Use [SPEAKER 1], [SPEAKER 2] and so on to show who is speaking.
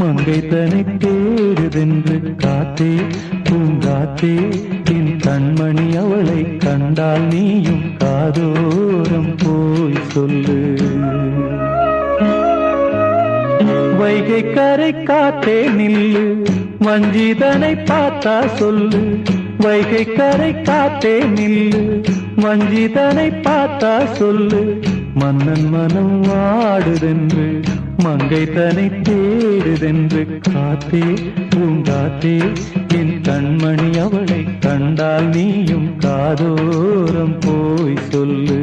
[SPEAKER 1] மங்கை தனை தேடுதென்று காத்தே பூங்காத்தே என் கண்மணி அவளை கண்டால் நீயும் காதோரம் போய் சொல்லு. வைகை கரை காத்தே நில்லு வஞ்சிதனை பார்த்தா சொல்லு. வைகை கரை காத்தே நில்லு வஞ்சிதனை பார்த்தா சொல்லு. மன்னன் மனம் வாடுதென்று மங்கை தனை தேடுதென்று காத்தே பூங்காத்தே என் கண்மணி அவளை கண்டால் நீயும் காதோரம் போய் சொல்லு.